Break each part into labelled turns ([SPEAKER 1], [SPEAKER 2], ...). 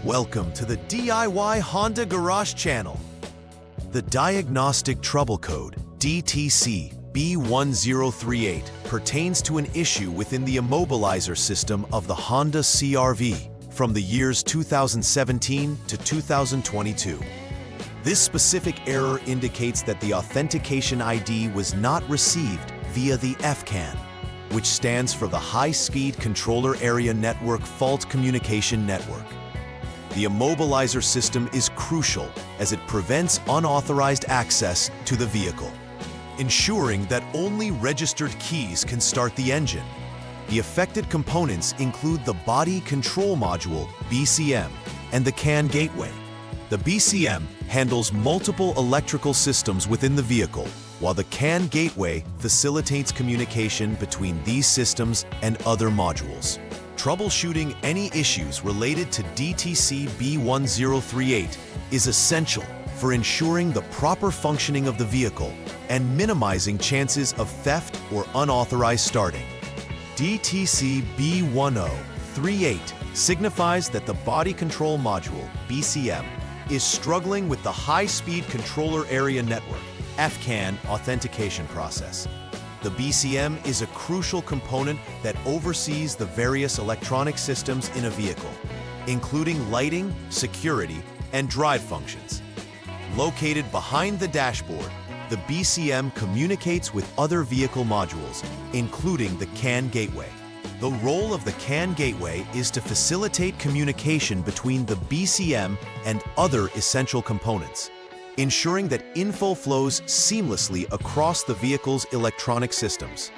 [SPEAKER 1] Welcome to the DIY Honda Garage channel. The Diagnostic Trouble Code, DTC B1038, pertains to an issue within the immobilizer system of the Honda CRV from the years 2017 to 2022. This specific error indicates that the authentication ID was not received via the FCAN, which stands for the High-Speed Controller Area Network Fault Communication Network. The immobilizer system is crucial as it prevents unauthorized access to the vehicle, ensuring that only registered keys can start the engine. The affected components include the Body Control Module, BCM, and the CAN gateway. The BCM handles multiple electrical systems within the vehicle, while the CAN gateway facilitates communication between these systems and other modules. Troubleshooting any issues related to DTC B1038 is essential for ensuring the proper functioning of the vehicle and minimizing chances of theft or unauthorized starting. DTC B1038 signifies that the Body Control Module, BCM, is struggling with the High-Speed Controller Area Network, FCAN, authentication process. The BCM is a crucial component that oversees the various electronic systems in a vehicle, including lighting, security, and drive functions. Located behind the dashboard, the BCM communicates with other vehicle modules, including the CAN gateway. The role of the CAN gateway is to facilitate communication between the BCM and other essential components, ensuring that info flows seamlessly across the vehicle's electronic systems.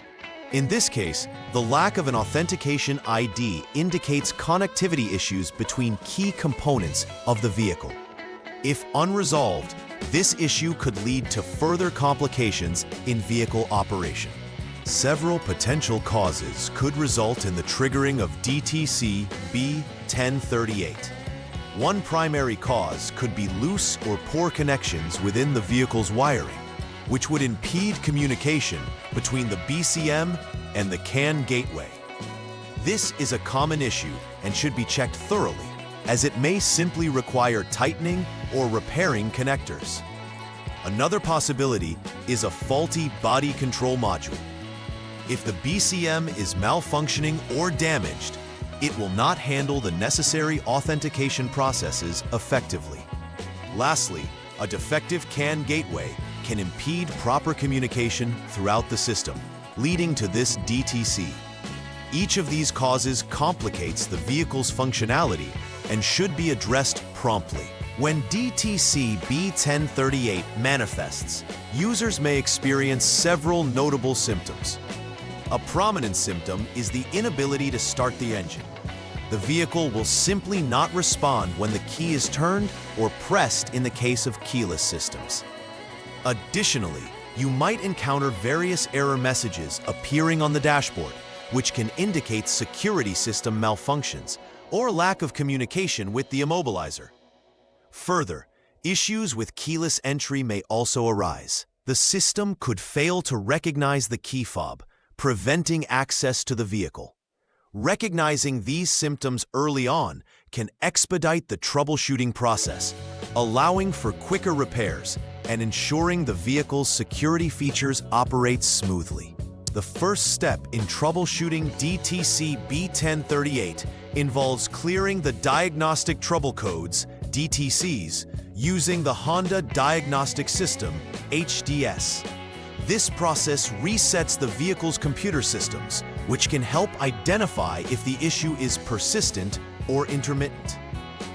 [SPEAKER 1] In this case, the lack of an authentication ID indicates connectivity issues between key components of the vehicle. If unresolved, this issue could lead to further complications in vehicle operation. Several potential causes could result in the triggering of DTC B1038. One primary cause could be loose or poor connections within the vehicle's wiring, which would impede communication between the BCM and the CAN gateway. This is a common issue and should be checked thoroughly, as it may simply require tightening or repairing connectors. Another possibility is a faulty body control module. If the BCM is malfunctioning or damaged, it will not handle the necessary authentication processes effectively. Lastly, a defective CAN gateway can impede proper communication throughout the system, leading to this DTC. Each of these causes complicates the vehicle's functionality and should be addressed promptly. When DTC B1038 manifests, users may experience several notable symptoms. A prominent symptom is the inability to start the engine. The vehicle will simply not respond when the key is turned or pressed in the case of keyless systems. Additionally, you might encounter various error messages appearing on the dashboard, which can indicate security system malfunctions or lack of communication with the immobilizer. Further, issues with keyless entry may also arise. The system could fail to recognize the key fob, preventing access to the vehicle. Recognizing these symptoms early on can expedite the troubleshooting process, allowing for quicker repairs and ensuring the vehicle's security features operate smoothly. The first step in troubleshooting DTC B1038 involves clearing the Diagnostic Trouble Codes, DTCs, using the Honda Diagnostic System, HDS. This process resets the vehicle's computer systems, which can help identify if the issue is persistent or intermittent.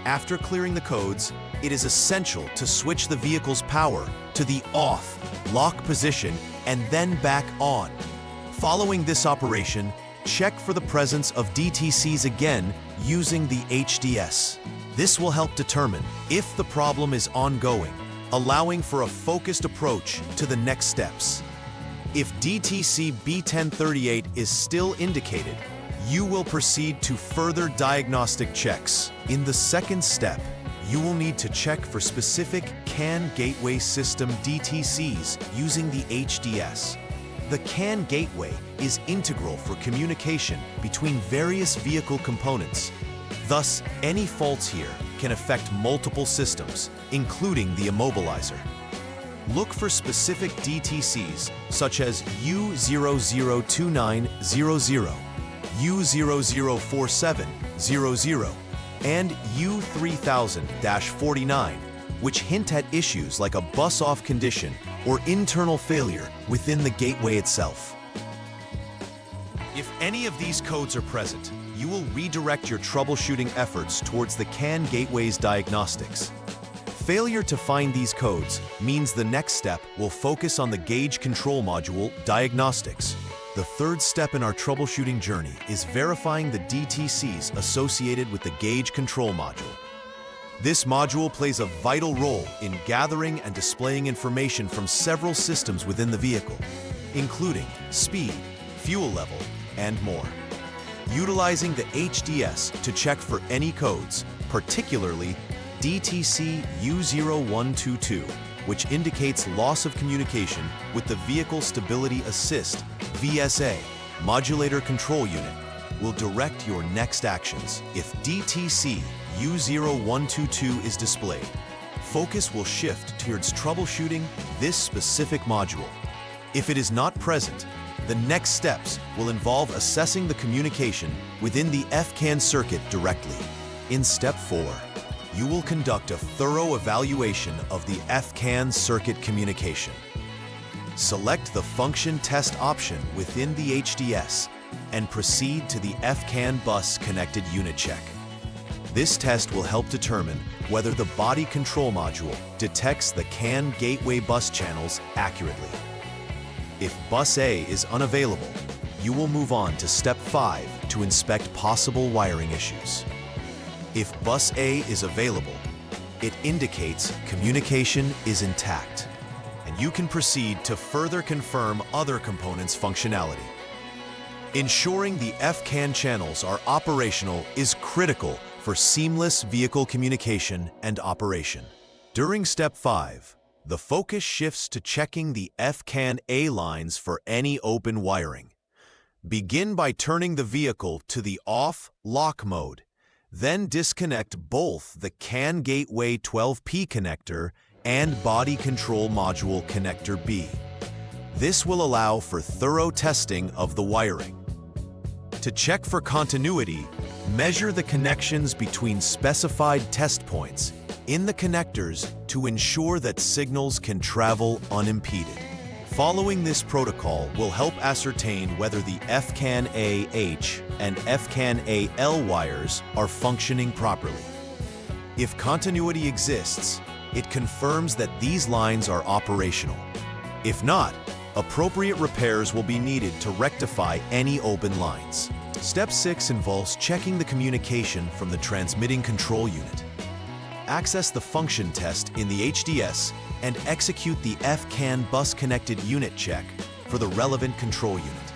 [SPEAKER 1] After clearing the codes, it is essential to switch the vehicle's power to the off lock position and then back on. Following this operation, check for the presence of DTCs again using the HDS. This will help determine if the problem is ongoing, allowing for a focused approach to the next steps. If DTC B1038 is still indicated, you will proceed to further diagnostic checks. In the second step, you will need to check for specific CAN gateway system DTCs using the HDS. The CAN gateway is integral for communication between various vehicle components. Thus, any faults here can affect multiple systems, including the immobilizer. Look for specific DTCs such as U002900, U004700, and U3000-49, which hint at issues like a bus-off condition or internal failure within the gateway itself. If any of these codes are present, you will redirect your troubleshooting efforts towards the CAN gateway's diagnostics. Failure to find these codes means the next step will focus on the gauge control module, diagnostics. The third step in our troubleshooting journey is verifying the DTCs associated with the gauge control module. This module plays a vital role in gathering and displaying information from several systems within the vehicle, including speed, fuel level, and more. Utilizing the HDS to check for any codes, particularly DTC U0122, which indicates loss of communication with the Vehicle Stability Assist (VSA) modulator control unit, will direct your next actions. If DTC U0122 is displayed, focus will shift towards troubleshooting this specific module. If it is not present, the next steps will involve assessing the communication within the FCAN circuit directly. In Step 4, you will conduct a thorough evaluation of the FCAN circuit communication. Select the function test option within the HDS and proceed to the FCAN bus connected unit check. This test will help determine whether the body control module detects the CAN gateway bus channels accurately. If bus A is unavailable, you will move on to Step 5 to inspect possible wiring issues. If bus A is available, it indicates communication is intact, and you can proceed to further confirm other components' functionality. Ensuring the FCAN channels are operational is critical for seamless vehicle communication and operation. During Step 5, the focus shifts to checking the FCAN A lines for any open wiring. Begin by turning the vehicle to the off-lock mode. Then disconnect both the CAN Gateway 12P connector and Body Control Module connector B. This will allow for thorough testing of the wiring. To check for continuity, measure the connections between specified test points in the connectors to ensure that signals can travel unimpeded. Following this protocol will help ascertain whether the FCAN AH and FCAN AL wires are functioning properly. If continuity exists, it confirms that these lines are operational. If not, appropriate repairs will be needed to rectify any open lines. Step 6 involves checking the communication from the transmitting control unit. Access the function test in the HDS and execute the FCAN bus-connected unit check for the relevant control unit.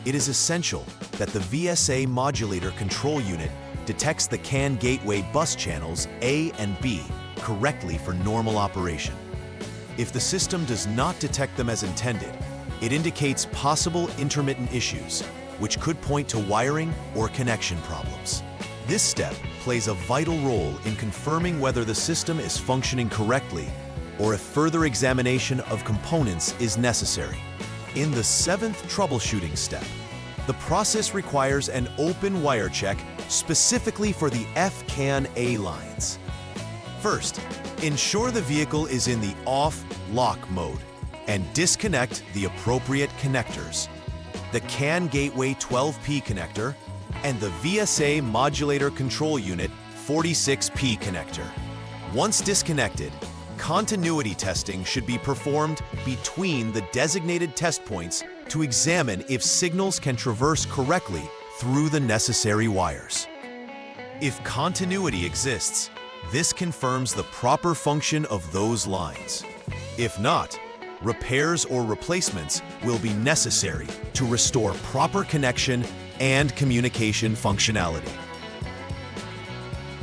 [SPEAKER 1] It is essential that the VSA modulator control unit detects the CAN gateway bus channels A and B correctly for normal operation. If the system does not detect them as intended, it indicates possible intermittent issues, which could point to wiring or connection problems. This step plays a vital role in confirming whether the system is functioning correctly or if further examination of components is necessary. In the 7th troubleshooting step, the process requires an open wire check specifically for the FCAN A lines. First, ensure the vehicle is in the off-lock mode and disconnect the appropriate connectors: the CAN Gateway 12P connector and the VSA Modulator Control Unit 46P connector. Once disconnected, continuity testing should be performed between the designated test points to examine if signals can traverse correctly through the necessary wires. If continuity exists, this confirms the proper function of those lines. If not, repairs or replacements will be necessary to restore proper connection and communication functionality.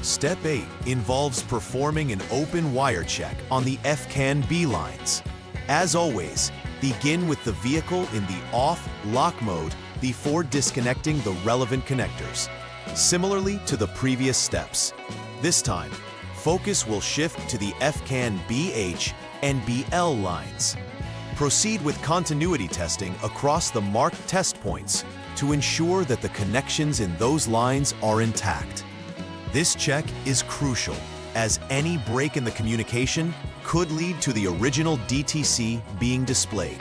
[SPEAKER 1] Step 8 involves performing an open wire check on the FCAN B lines. As always, begin with the vehicle in the off-lock mode before disconnecting the relevant connectors. Similarly to the previous steps, This time, focus will shift to the FCAN BH and BL lines. Proceed with continuity testing across the marked test points to ensure that the connections in those lines are intact. This check is crucial, as any break in the communication could lead to the original DTC being displayed.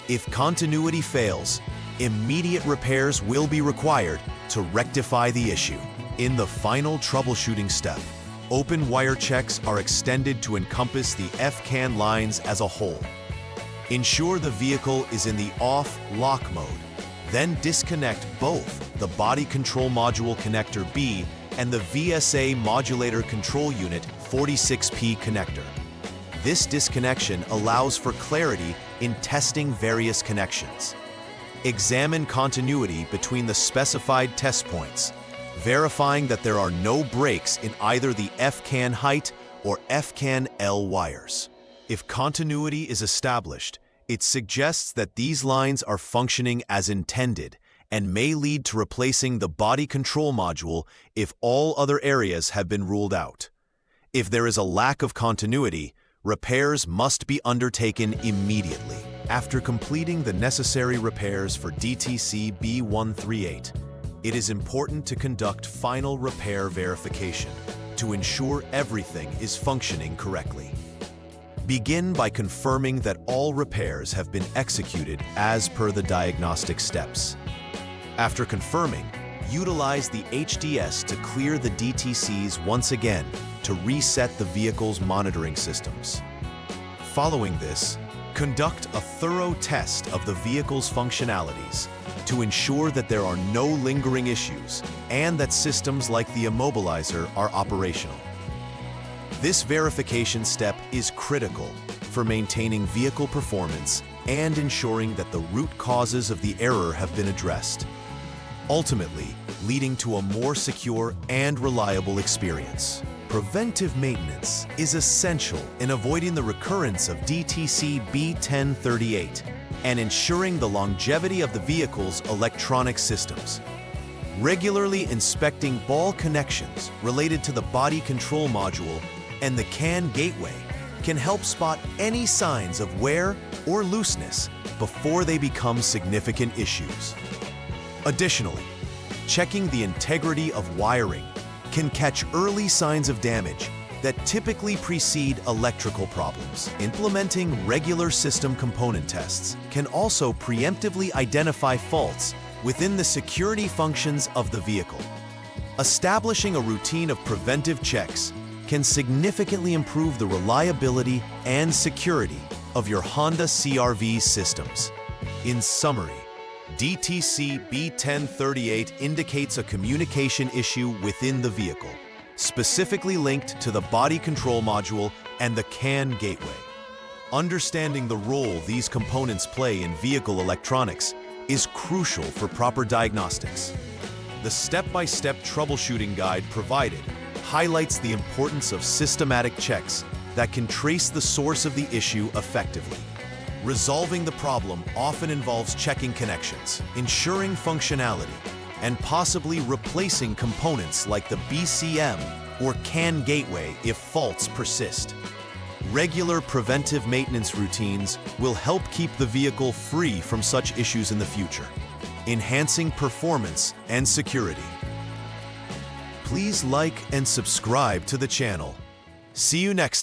[SPEAKER 1] If continuity fails, immediate repairs will be required to rectify the issue. In the final troubleshooting step, open wire checks are extended to encompass the FCAN lines as a whole. Ensure the vehicle is in the off lock mode. Then disconnect both the body control module connector B and the VSA modulator control unit 46P connector. This disconnection allows for clarity in testing various connections. Examine continuity between the specified test points, verifying that there are no breaks in either the FCAN height or FCAN L wires. If continuity is established, it suggests that these lines are functioning as intended and may lead to replacing the body control module if all other areas have been ruled out. If there is a lack of continuity, repairs must be undertaken immediately. After completing the necessary repairs for DTC B1038, it is important to conduct final repair verification to ensure everything is functioning correctly. Begin by confirming that all repairs have been executed as per the diagnostic steps. After confirming, utilize the HDS to clear the DTCs once again to reset the vehicle's monitoring systems. Following this, conduct a thorough test of the vehicle's functionalities to ensure that there are no lingering issues and that systems like the immobilizer are operational. This verification step is critical for maintaining vehicle performance and ensuring that the root causes of the error have been addressed, ultimately leading to a more secure and reliable experience. Preventive maintenance is essential in avoiding the recurrence of DTC B1038 and ensuring the longevity of the vehicle's electronic systems. Regularly inspecting ball connections related to the body control module and the CAN gateway can help spot any signs of wear or looseness before they become significant issues. Additionally, checking the integrity of wiring can catch early signs of damage that typically precede electrical problems. Implementing regular system component tests can also preemptively identify faults within the security functions of the vehicle. Establishing a routine of preventive checks can significantly improve the reliability and security of your Honda CRV systems. In summary, DTC B1038 indicates a communication issue within the vehicle, specifically linked to the body control module and the CAN gateway. Understanding the role these components play in vehicle electronics is crucial for proper diagnostics. The step-by-step troubleshooting guide provided highlights the importance of systematic checks that can trace the source of the issue effectively. Resolving the problem often involves checking connections, ensuring functionality, and possibly replacing components like the BCM or CAN gateway if faults persist. Regular preventive maintenance routines will help keep the vehicle free from such issues in the future, enhancing performance and security. Please like and subscribe to the channel. See you next time.